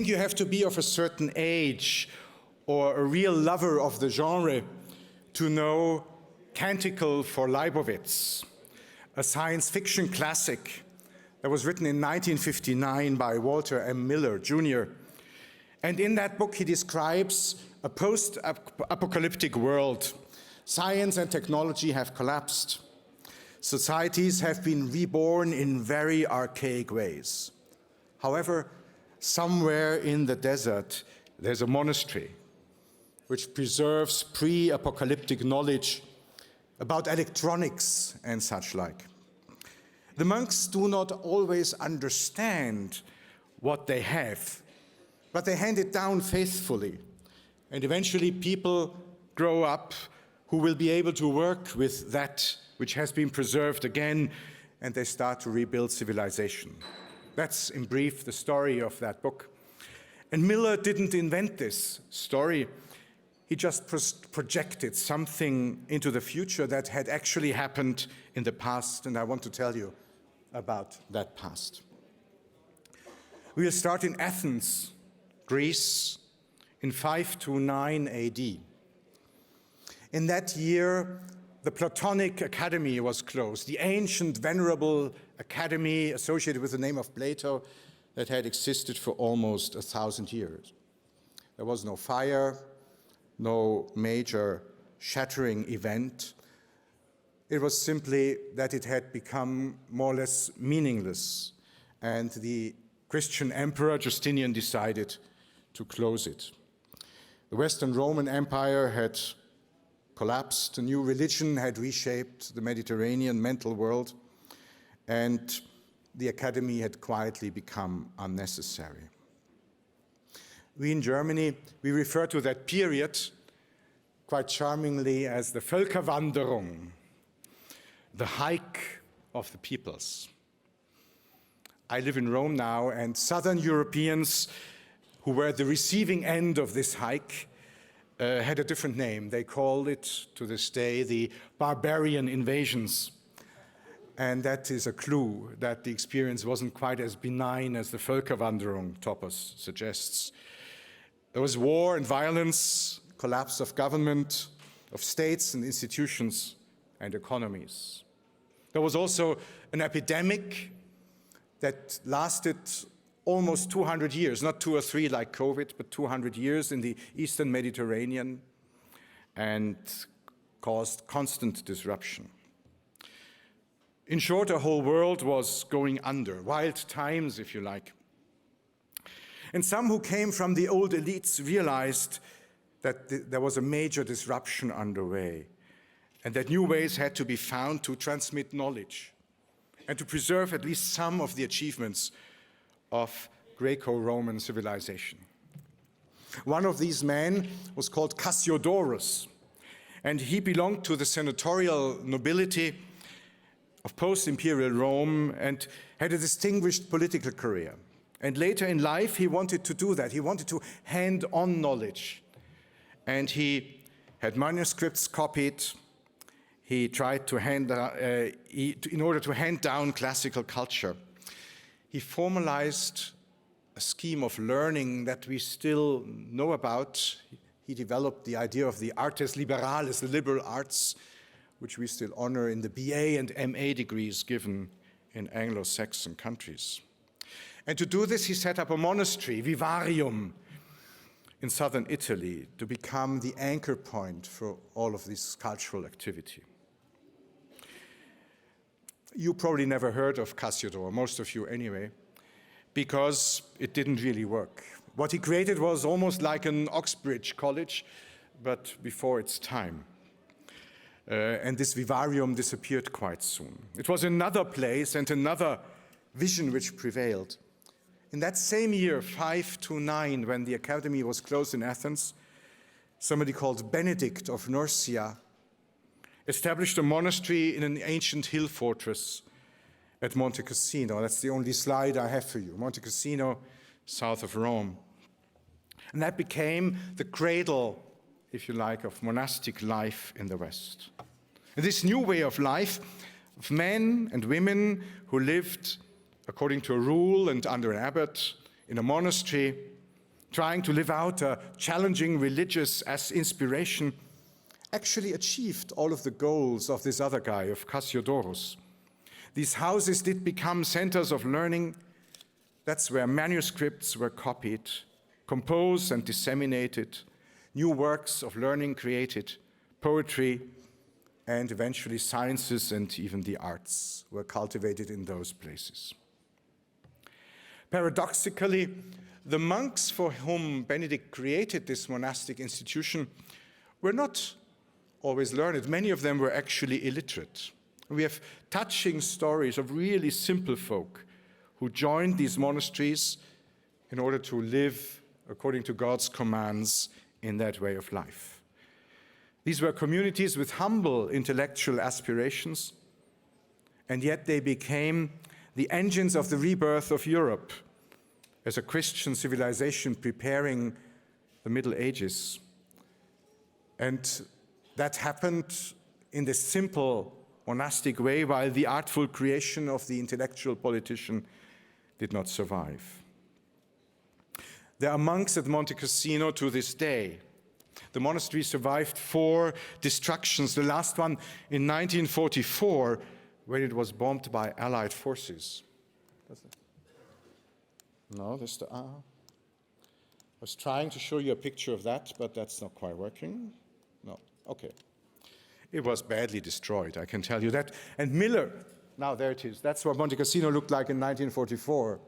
You have to be of a certain age or a real lover of the genre to know Canticle for Leibowitz, a science fiction classic that was written in 1959 by Walter M. Miller, Jr. And in that book, he describes a post-apocalyptic world. Science and technology have collapsed. Societies have been reborn in very archaic ways. However, somewhere in the desert, there's a monastery which preserves pre-apocalyptic knowledge about electronics and such like. The monks do not always understand what they have, but they hand it down faithfully. And eventually people grow up who will be able to work with that which has been preserved again, and they start to rebuild civilization. That's, in brief, the story of that book. And Miller didn't invent this story. He just projected something into the future that had actually happened in the past, and I want to tell you about that past. We will start in Athens, Greece, in 529 AD. In that year, the Platonic Academy was closed, the ancient, venerable academy associated with the name of Plato that had existed for almost 1,000 years. There was no fire, no major shattering event. It was simply that it had become more or less meaningless, and the Christian emperor Justinian decided to close it. The Western Roman Empire had collapsed, a new religion had reshaped the Mediterranean mental world, and the academy had quietly become unnecessary. We in Germany, we refer to that period quite charmingly as the Völkerwanderung, the hike of the peoples. I live in Rome now, and Southern Europeans who were at the receiving end of this hike had a different name. They called it, to this day, the barbarian invasions. And that is a clue that the experience wasn't quite as benign as the Völkerwanderung topos suggests. There was war and violence, collapse of government, of states and institutions and economies. There was also an epidemic that lasted almost 200 years, not 2 or 3 like COVID, but 200 years in the Eastern Mediterranean, and caused constant disruption. In short, a whole world was going under, wild times, if you like. And some who came from the old elites realized that there was a major disruption underway, and that new ways had to be found to transmit knowledge and to preserve at least some of the achievements of Greco-Roman civilization. One of these men was called Cassiodorus, and he belonged to the senatorial nobility of post-imperial Rome and had a distinguished political career. And later in life, he wanted to do that. He wanted to hand on knowledge. And he had manuscripts copied. He tried to in order to hand down classical culture. He formalized a scheme of learning that we still know about. He developed the idea of the artes liberales, the liberal arts, which we still honor in the BA and MA degrees given in Anglo-Saxon countries. And to do this, he set up a monastery, Vivarium, in southern Italy, to become the anchor point for all of this cultural activity. You probably never heard of Cassiodor, most of you anyway, because it didn't really work. What he created was almost like an Oxbridge college, but before its time. And this vivarium disappeared quite soon. It was another place and another vision which prevailed. In that same year, 529, when the academy was closed in Athens, somebody called Benedict of Nursia established a monastery in an ancient hill fortress at Monte Cassino. That's the only slide I have for you. Monte Cassino, south of Rome. And that became the cradle, if you like, of monastic life in the West. And this new way of life of men and women who lived according to a rule and under an abbot in a monastery trying to live out a challenging religious as inspiration, actually achieved all of the goals of this other guy, of Cassiodorus. These houses did become centers of learning. That's where manuscripts were copied, composed and disseminated, new works of learning created, poetry, and eventually sciences and even the arts were cultivated in those places. Paradoxically, the monks for whom Benedict created this monastic institution were not always learned. Many of them were actually illiterate. We have touching stories of really simple folk who joined these monasteries in order to live according to God's commands in that way of life. These were communities with humble intellectual aspirations, and yet they became the engines of the rebirth of Europe as a Christian civilization preparing the Middle Ages. And that happened in this simple monastic way, while the artful creation of the intellectual politician did not survive. There are monks at Monte Cassino to this day. The monastery survived 4 destructions, the last one in 1944, when it was bombed by Allied forces. No, there's the I was trying to show you a picture of that, but that's not quite working. No, okay. It was badly destroyed, I can tell you that. And Miller, now there it is, that's what Monte Cassino looked like in 1944.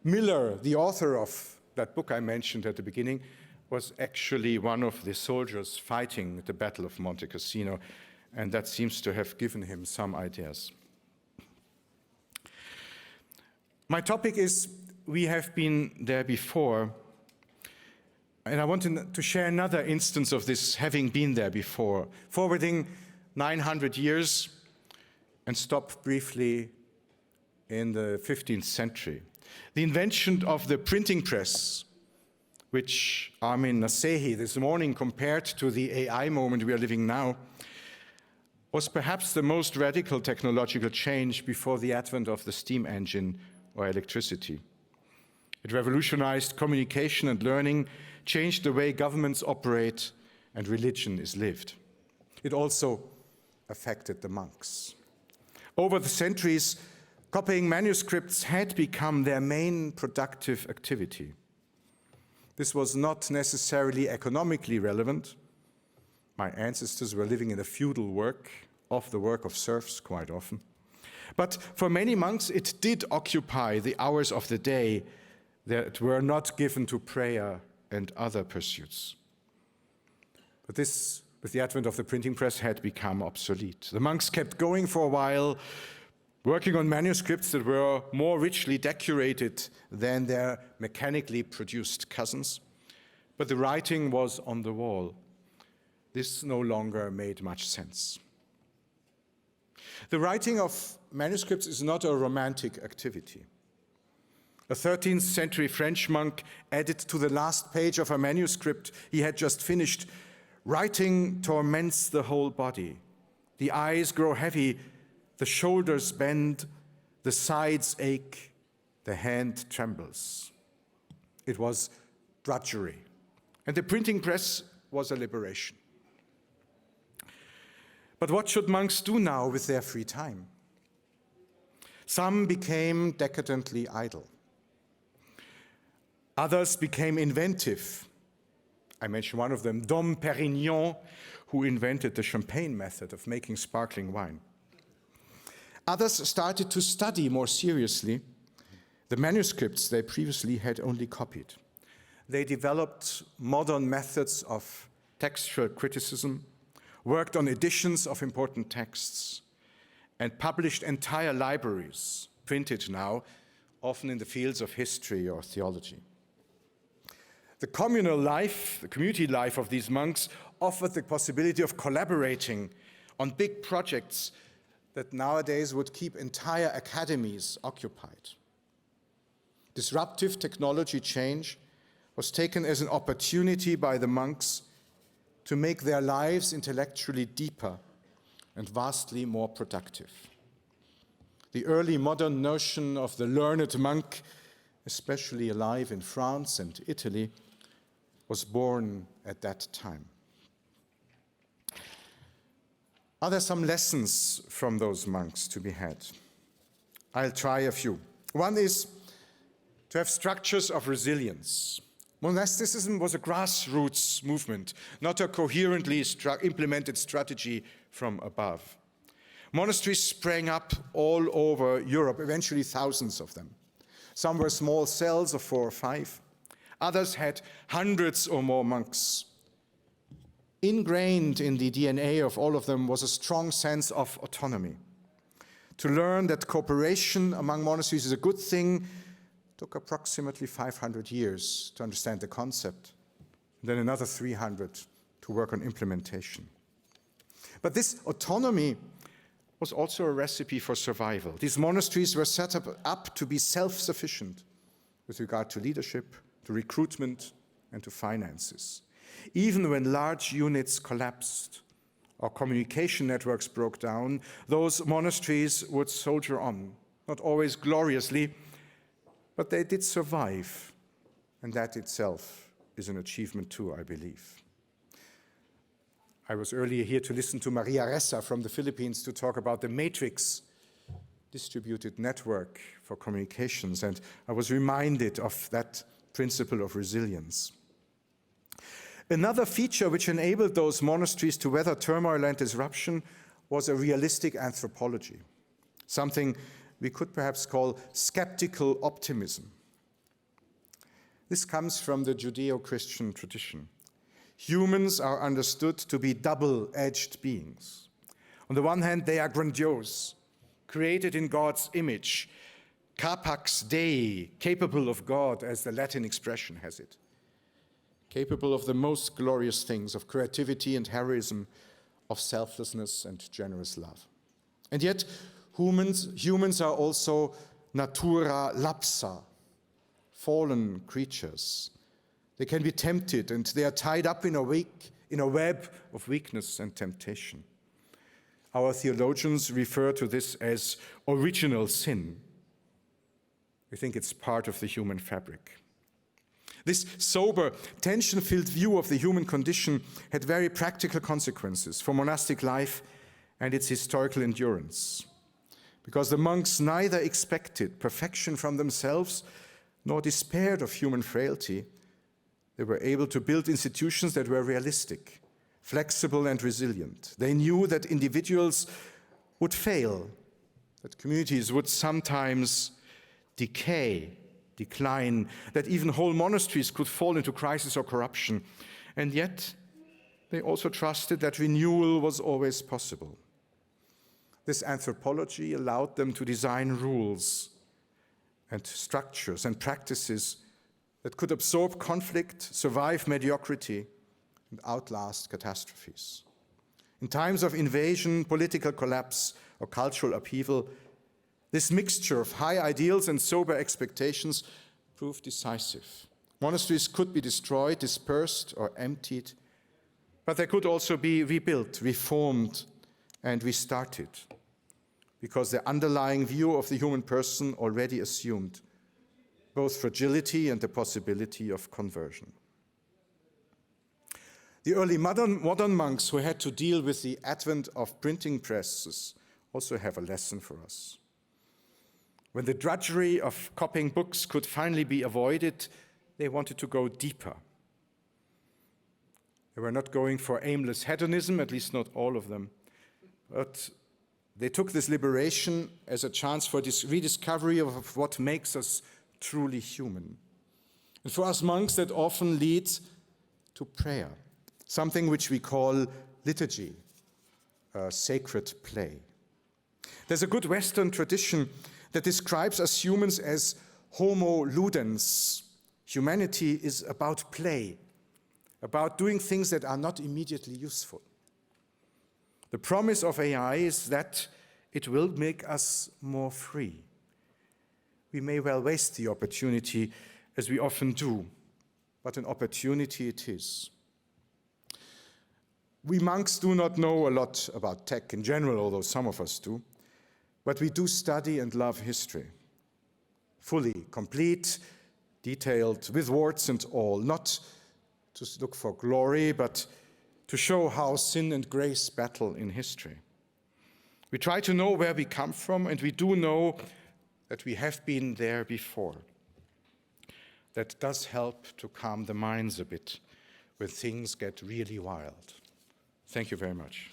Miller, the author of that book I mentioned at the beginning, was actually one of the soldiers fighting the Battle of Monte Cassino, and that seems to have given him some ideas. My topic is, we have been there before, and I want to share another instance of this having been there before, forwarding 900 years and stop briefly in the 15th century. The invention of the printing press, which Armin Nasehi this morning compared to the AI moment we are living now, was perhaps the most radical technological change before the advent of the steam engine or electricity. It revolutionized communication and learning, changed the way governments operate and religion is lived. It also affected the monks. Over the centuries, copying manuscripts had become their main productive activity. This was not necessarily economically relevant. My ancestors were living in a feudal work of serfs quite often. But for many monks, it did occupy the hours of the day that were not given to prayer and other pursuits. But this, with the advent of the printing press, had become obsolete. The monks kept going for a while, working on manuscripts that were more richly decorated than their mechanically produced cousins. But the writing was on the wall. This no longer made much sense. The writing of manuscripts is not a romantic activity. A 13th century French monk added to the last page of a manuscript he had just finished, "Writing torments the whole body. The eyes grow heavy, the shoulders bend, the sides ache, the hand trembles." It was drudgery. And the printing press was a liberation. But what should monks do now with their free time? Some became decadently idle. Others became inventive. I mentioned one of them, Dom Pérignon, who invented the champagne method of making sparkling wine. Others started to study more seriously the manuscripts they previously had only copied. They developed modern methods of textual criticism, worked on editions of important texts, and published entire libraries, printed now, often in the fields of history or theology. The communal life, the community life of these monks offered the possibility of collaborating on big projects that nowadays would keep entire academies occupied. Disruptive technology change was taken as an opportunity by the monks to make their lives intellectually deeper and vastly more productive. The early modern notion of the learned monk especially alive in France and Italy, was born at that time. Are there some lessons from those monks to be had? I'll try a few. One is to have structures of resilience. Monasticism was a grassroots movement, not a coherently implemented strategy from above. Monasteries sprang up all over Europe, eventually thousands of them. Some were small cells of 4 or 5. Others had hundreds or more monks. Ingrained in the DNA of all of them was a strong sense of autonomy. To learn that cooperation among monasteries is a good thing took approximately 500 years to understand the concept, and then another 300 to work on implementation. But this autonomy was also a recipe for survival. These monasteries were set up to be self-sufficient with regard to leadership, to recruitment, and to finances. Even when large units collapsed or communication networks broke down, those monasteries would soldier on, not always gloriously, but they did survive, and that itself is an achievement too, I believe. I was earlier here to listen to Maria Ressa from the Philippines to talk about the matrix distributed network for communications, and I was reminded of that principle of resilience. Another feature which enabled those monasteries to weather turmoil and disruption was a realistic anthropology, something we could perhaps call skeptical optimism. This comes from the Judeo-Christian tradition. Humans are understood to be double-edged beings. On the one hand, they are grandiose, created in God's image, capax Dei, capable of God, as the Latin expression has it, capable of the most glorious things, of creativity and heroism, of selflessness and generous love. And yet, humans are also natura lapsa, fallen creatures. They can be tempted, and they are tied up in a web of weakness and temptation. Our theologians refer to this as original sin. We think it's part of the human fabric. This sober, tension-filled view of the human condition had very practical consequences for monastic life and its historical endurance, because the monks neither expected perfection from themselves nor despaired of human frailty. They were able to build institutions that were realistic, flexible, and resilient. They knew that individuals would fail, that communities would sometimes decline, that even whole monasteries could fall into crisis or corruption. And yet, they also trusted that renewal was always possible. This anthropology allowed them to design rules and structures and practices that could absorb conflict, survive mediocrity, and outlast catastrophes. In times of invasion, political collapse, or cultural upheaval, this mixture of high ideals and sober expectations proved decisive. Monasteries could be destroyed, dispersed, or emptied, but they could also be rebuilt, reformed, and restarted, because the underlying view of the human person already assumed both fragility and the possibility of conversion. The early modern monks who had to deal with the advent of printing presses also have a lesson for us. When the drudgery of copying books could finally be avoided, they wanted to go deeper. They were not going for aimless hedonism, at least not all of them, but they took this liberation as a chance for this rediscovery of what makes us truly human. And for us monks, that often leads to prayer, something which we call liturgy, a sacred play. There's a good Western tradition that describes us humans as homo ludens. Humanity is about play, about doing things that are not immediately useful. The promise of AI is that it will make us more free. We may well waste the opportunity, as we often do, but an opportunity it is. We monks do not know a lot about tech in general, although some of us do, but we do study and love history. Fully, complete, detailed with warts and all, not to look for glory, but to show how sin and grace battle in history. We try to know where we come from, and we do know that we have been there before. That does help to calm the minds a bit when things get really wild. Thank you very much.